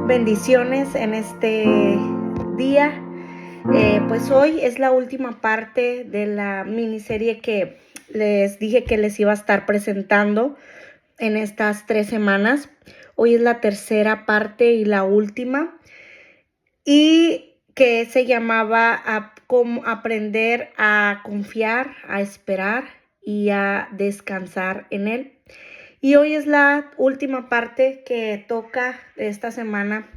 Bendiciones en este día. Pues hoy es la última parte de la miniserie que les dije que les iba a estar presentando en estas 3 semanas. Hoy es la tercera parte y la última, y que se llamaba cómo aprender a confiar, a esperar y a descansar en Él. Y hoy es la última parte que toca de esta semana: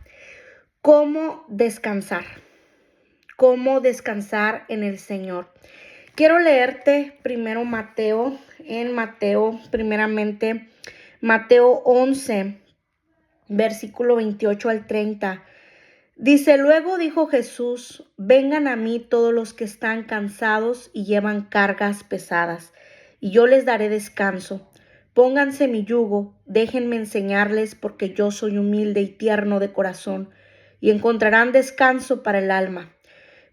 cómo descansar en el Señor. Quiero leerte primero primeramente Mateo 11, versículo 28 al 30. Dice: luego dijo Jesús: vengan a mí todos los que están cansados y llevan cargas pesadas, y yo les daré descanso. Pónganse mi yugo, déjenme enseñarles, porque yo soy humilde y tierno de corazón, y encontrarán descanso para el alma,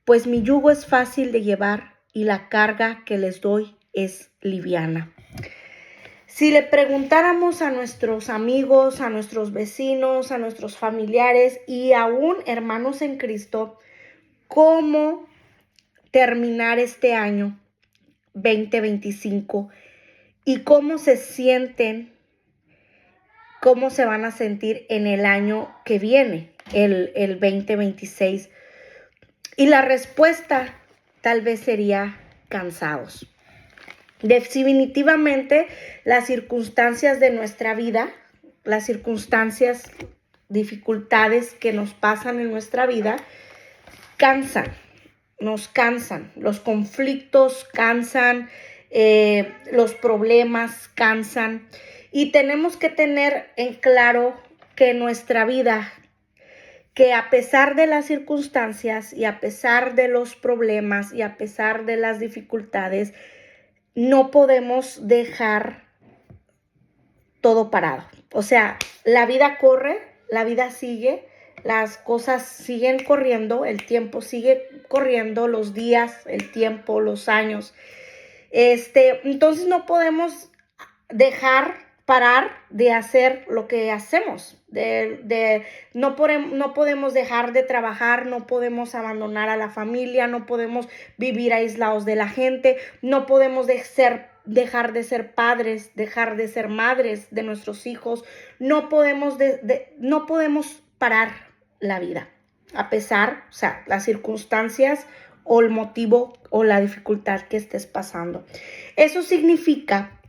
pues mi yugo es fácil de llevar y la carga que les doy es liviana. Si le preguntáramos a nuestros amigos, a nuestros vecinos, a nuestros familiares y aún hermanos en Cristo, cómo terminar este año 2025 y cómo se sienten, cómo se van a sentir en el año que viene, el 2026. Y la respuesta tal vez sería: cansados. Definitivamente las circunstancias de nuestra vida, las circunstancias, dificultades que nos pasan en nuestra vida, nos cansan. Los conflictos cansan, los problemas cansan. Y tenemos que tener en claro que nuestra vida, que a pesar de las circunstancias y a pesar de los problemas y a pesar de las dificultades, no podemos dejar todo parado. O sea, la vida corre, la vida sigue, las cosas siguen corriendo, el tiempo sigue corriendo, los días, el tiempo, los años. Entonces no podemos parar de hacer lo que hacemos. No podemos dejar de trabajar, no podemos abandonar a la familia, no podemos vivir aislados de la gente, no podemos dejar de ser padres, dejar de ser madres de nuestros hijos. No podemos parar la vida, a pesar, o sea, las circunstancias o el motivo o la dificultad que estés pasando. Eso significa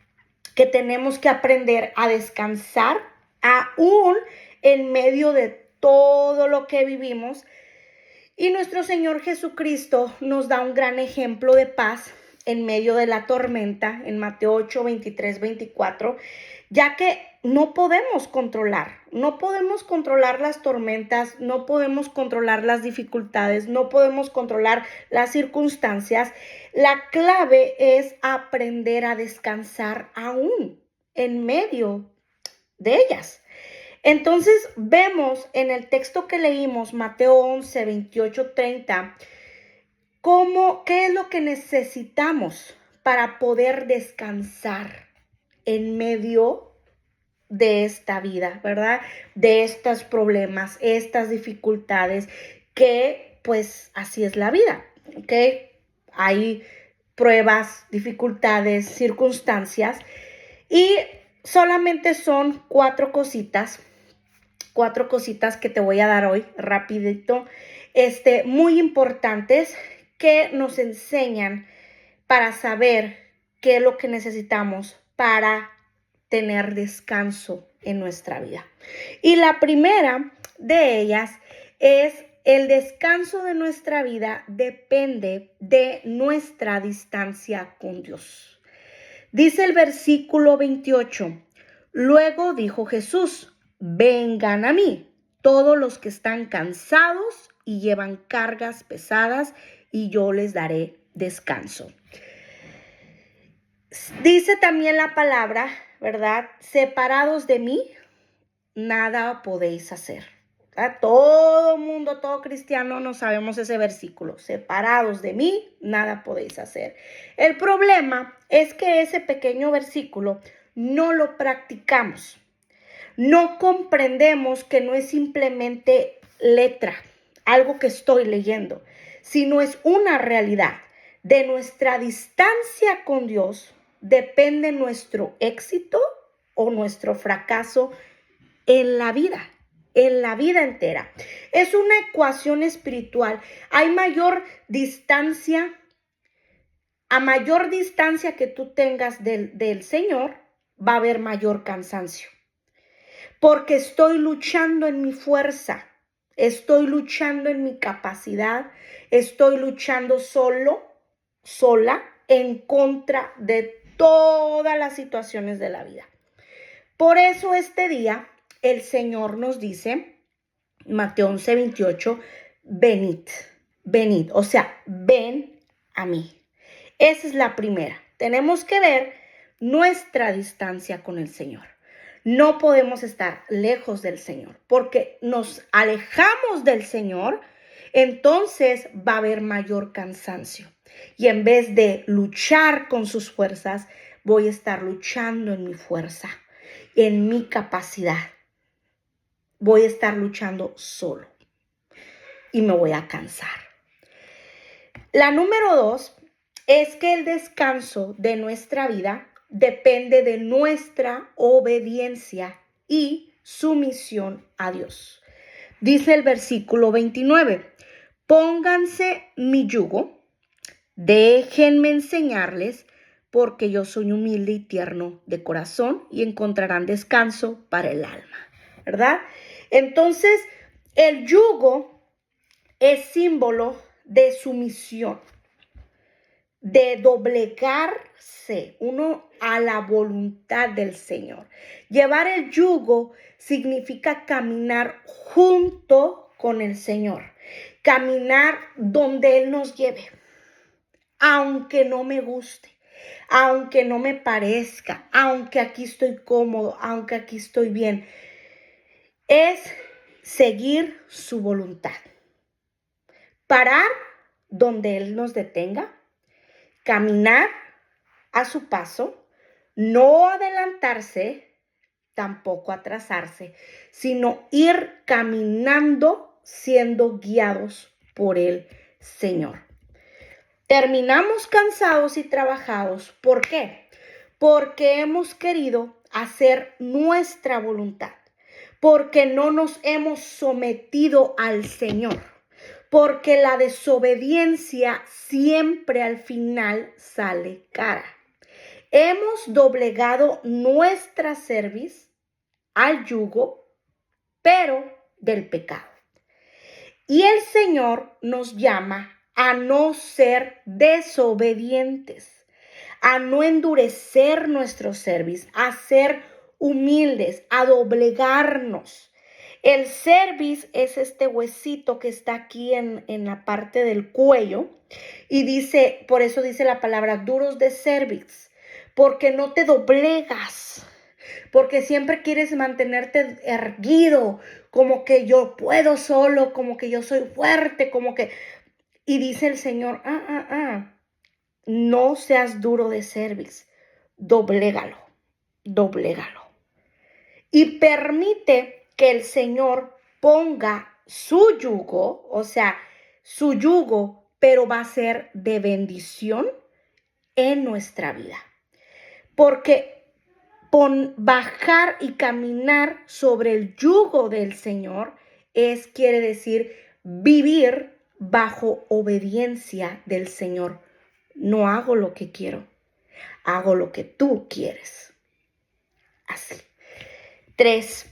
que tenemos que aprender a descansar aún en medio de todo lo que vivimos. Y nuestro Señor Jesucristo nos da un gran ejemplo de paz en medio de la tormenta en Mateo 8, 23, 24, ya que no podemos controlar las tormentas, no podemos controlar las dificultades, no podemos controlar las circunstancias. La clave es aprender a descansar aún en medio de ellas. Entonces vemos en el texto que leímos, Mateo 11, 28, 30, qué es lo que necesitamos para poder descansar en medio de esta vida, ¿verdad? De estos problemas, estas dificultades, que pues así es la vida, ¿ok? Hay pruebas, dificultades, circunstancias, y solamente son cuatro cositas que te voy a dar hoy rapidito, muy importantes, que nos enseñan para saber qué es lo que necesitamos para tener descanso en nuestra vida. Y la primera de ellas es: el descanso de nuestra vida depende de nuestra distancia con Dios. Dice el versículo 28, luego dijo Jesús: vengan a mí todos los que están cansados y llevan cargas pesadas, y yo les daré descanso. Dice también la palabra, ¿verdad? Separados de mí, nada podéis hacer. ¿Verdad? Todo mundo, todo cristiano, no sabemos ese versículo. Separados de mí, nada podéis hacer. El problema es que ese pequeño versículo no lo practicamos. no comprendemos que no es simplemente letra, algo que estoy leyendo, sino es una realidad. De nuestra distancia con Dios depende nuestro éxito o nuestro fracaso en la vida entera. Es una ecuación espiritual. Hay mayor distancia, a mayor distancia que tú tengas del Señor, va a haber mayor cansancio. Porque estoy luchando en mi fuerza, estoy luchando en mi capacidad, estoy luchando sola, en contra de todas las situaciones de la vida. Por eso este día el Señor nos dice, Mateo 11:28, venid, o sea, ven a mí. Esa es la primera. Tenemos que ver nuestra distancia con el Señor. No podemos estar lejos del Señor, porque nos alejamos del Señor, entonces va a haber mayor cansancio. Y en vez de luchar con sus fuerzas, voy a estar luchando en mi fuerza, en mi capacidad. Voy a estar luchando solo y me voy a cansar. La número 2 es que el descanso de nuestra vida depende de nuestra obediencia y sumisión a Dios. Dice el versículo 29, pónganse mi yugo, déjenme enseñarles, porque yo soy humilde y tierno de corazón y encontrarán descanso para el alma, ¿verdad? Entonces, el yugo es símbolo de sumisión, de doblegarse uno a la voluntad del Señor. Llevar el yugo significa caminar junto con el Señor, caminar donde Él nos lleve, aunque no me guste, aunque no me parezca, aunque aquí estoy cómodo, aunque aquí estoy bien. Es seguir su voluntad. Parar donde Él nos detenga, caminar a su paso, no adelantarse, tampoco atrasarse, sino ir caminando siendo guiados por el Señor. Terminamos cansados y trabajados. ¿Por qué? Porque hemos querido hacer nuestra voluntad, porque no nos hemos sometido al Señor, porque la desobediencia siempre al final sale cara. Hemos doblegado nuestra cerviz al yugo, pero del pecado. Y el Señor nos llama a no ser desobedientes, a no endurecer nuestro cerviz, a ser humildes, a doblegarnos. El cerviz es este huesito que está aquí en la parte del cuello y dice, por eso dice la palabra duros de cerviz, porque no te doblegas, porque siempre quieres mantenerte erguido, como que yo puedo solo, como que yo soy fuerte, como que... Y dice el Señor, no seas duro de cerviz, doblégalo. Y permite que el Señor ponga su yugo, o sea, su yugo, pero va a ser de bendición en nuestra vida. Porque bajar y caminar sobre el yugo del Señor quiere decir vivir bajo obediencia del Señor. No hago lo que quiero, hago lo que tú quieres. Así. 3.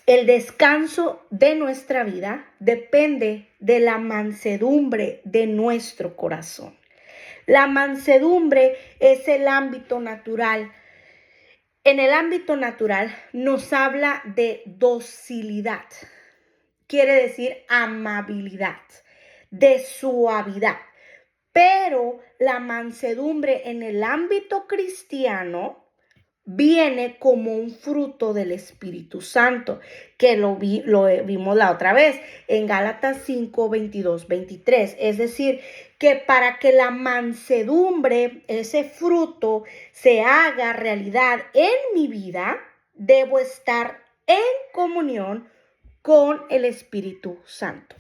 El descanso de nuestra vida depende de la mansedumbre de nuestro corazón. La mansedumbre es el ámbito natural. En el ámbito natural nos habla de docilidad, quiere decir amabilidad, de suavidad. Pero la mansedumbre en el ámbito cristiano viene como un fruto del Espíritu Santo, que lo vimos la otra vez en Gálatas 5, 22, 23. Es decir, que para que la mansedumbre, ese fruto, se haga realidad en mi vida, debo estar en comunión con el Espíritu Santo.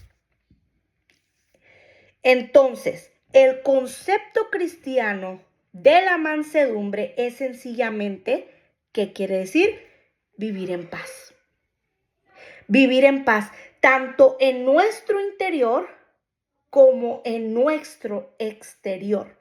Entonces, el concepto cristiano de la mansedumbre es sencillamente, ¿qué quiere decir? Vivir en paz. Vivir en paz, tanto en nuestro interior como en nuestro exterior.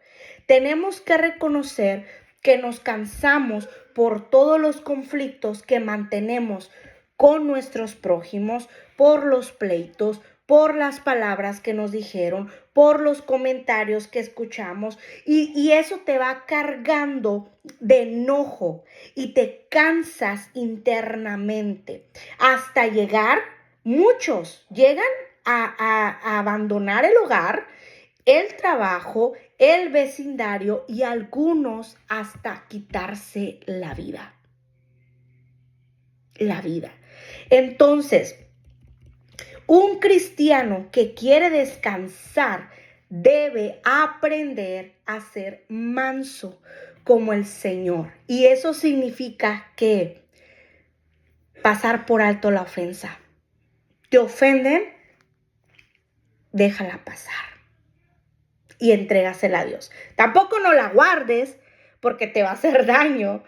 Tenemos que reconocer que nos cansamos por todos los conflictos que mantenemos con nuestros prójimos, por los pleitos, por las palabras que nos dijeron, por los comentarios que escuchamos, y eso te va cargando de enojo y te cansas internamente hasta llegar, muchos llegan a abandonar el hogar, el trabajo, el vecindario y algunos hasta quitarse la vida. La vida. Entonces, un cristiano que quiere descansar debe aprender a ser manso como el Señor. Y eso significa que pasar por alto la ofensa. Te ofenden, déjala pasar y entrégasela a Dios. Tampoco no la guardes porque te va a hacer daño.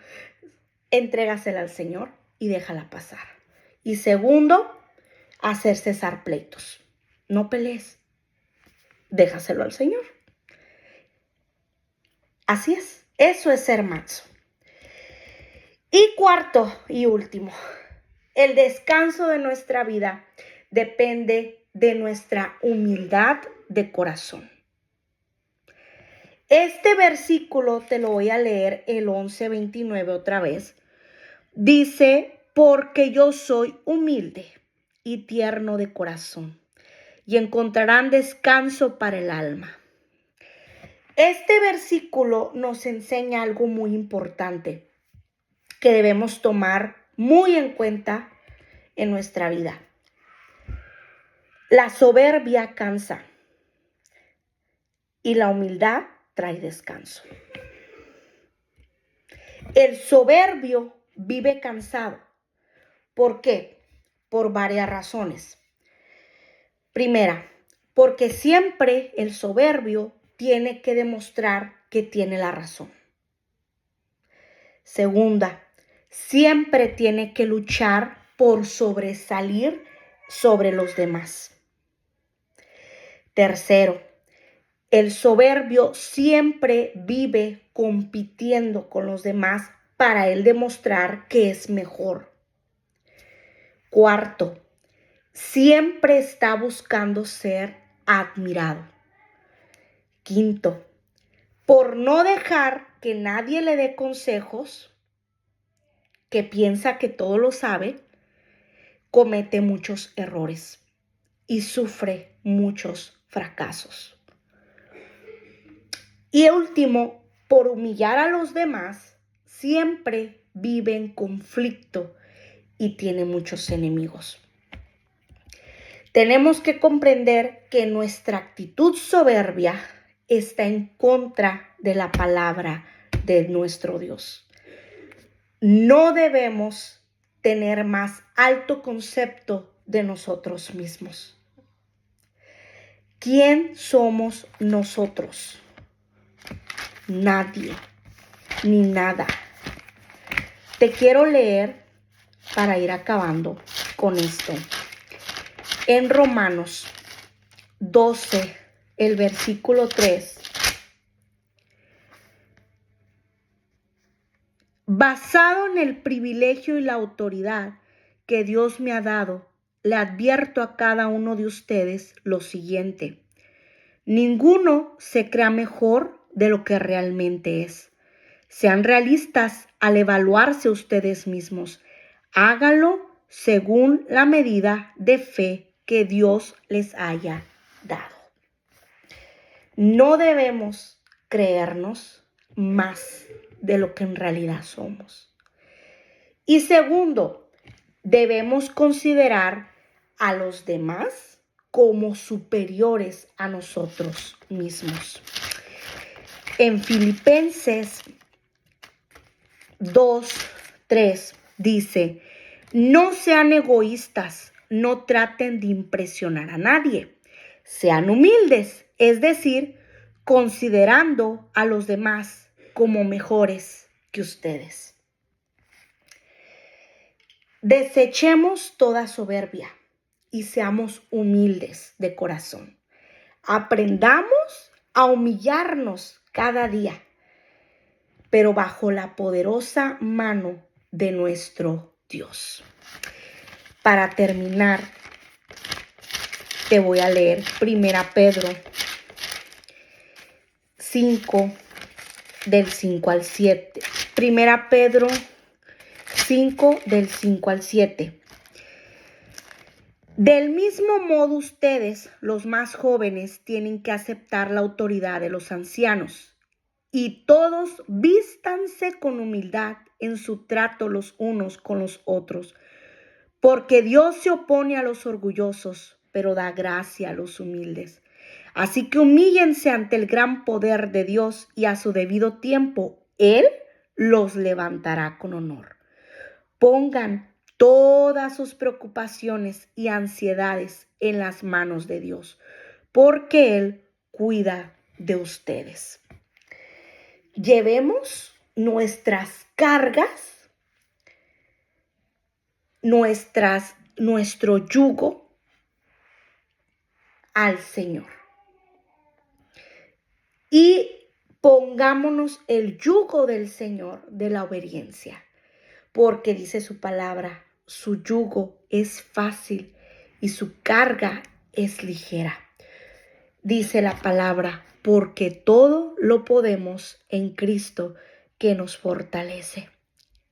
Entrégasela al Señor y déjala pasar. Y segundo, hacer cesar pleitos. No pelees. Déjaselo al Señor. Así es. Eso es ser manso. Y cuarto y último, el descanso de nuestra vida depende de nuestra humildad de corazón. Este versículo te lo voy a leer, el 11:29 otra vez. Dice, porque yo soy humilde y tierno de corazón, y encontrarán descanso para el alma. Este versículo nos enseña algo muy importante que debemos tomar muy en cuenta en nuestra vida. La soberbia cansa y la humildad trae descanso. El soberbio vive cansado. ¿Por qué? Por varias razones. Primera, porque siempre el soberbio tiene que demostrar que tiene la razón. Segunda, siempre tiene que luchar por sobresalir sobre los demás. Tercero, el soberbio siempre vive compitiendo con los demás para él demostrar que es mejor. Cuarto, siempre está buscando ser admirado. Quinto, por no dejar que nadie le dé consejos, que piensa que todo lo sabe, comete muchos errores y sufre muchos fracasos. Y último, por humillar a los demás, siempre vive en conflicto y tiene muchos enemigos. Tenemos que comprender que nuestra actitud soberbia está en contra de la palabra de nuestro Dios. No debemos tener más alto concepto de nosotros mismos. ¿Quién somos nosotros? Nadie, ni nada. Te quiero leer para ir acabando con esto. En Romanos 12, el versículo 3. Basado en el privilegio y la autoridad que Dios me ha dado, le advierto a cada uno de ustedes lo siguiente. Ninguno se crea mejor de lo que realmente es. Sean realistas al evaluarse ustedes mismos. Háganlo según la medida de fe que Dios les haya dado. No debemos creernos más de lo que en realidad somos. Y segundo, debemos considerar a los demás como superiores a nosotros mismos. En Filipenses 2:3 dice, No sean egoístas, no traten de impresionar a nadie. Sean humildes, es decir, considerando a los demás como mejores que ustedes. Desechemos toda soberbia y seamos humildes de corazón. Aprendamos a humillarnos cada día, pero bajo la poderosa mano de nuestro Dios. Para terminar, te voy a leer 1 Pedro 5, del 5 al 7. 1 Pedro 5, del 5 al 7. Del mismo modo ustedes, los más jóvenes, tienen que aceptar la autoridad de los ancianos. Y todos vístanse con humildad en su trato los unos con los otros. Porque Dios se opone a los orgullosos, pero da gracia a los humildes. Así que humíllense ante el gran poder de Dios y a su debido tiempo Él los levantará con honor. Pongan todas sus preocupaciones y ansiedades en las manos de Dios, porque Él cuida de ustedes. Llevemos nuestras cargas, nuestro yugo al Señor. Y pongámonos el yugo del Señor de la obediencia, porque dice su palabra, su yugo es fácil y su carga es ligera. Dice la palabra, porque todo lo podemos en Cristo que nos fortalece.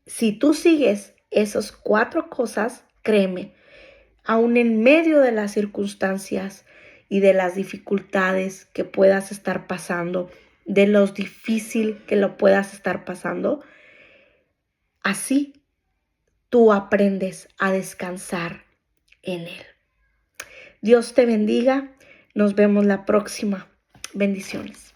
Si tú sigues esas 4 cosas, créeme, aún en medio de las circunstancias y de las dificultades que puedas estar pasando, de lo difícil que lo puedas estar pasando, así tú aprendes a descansar en Él. Dios te bendiga. Nos vemos la próxima. Bendiciones.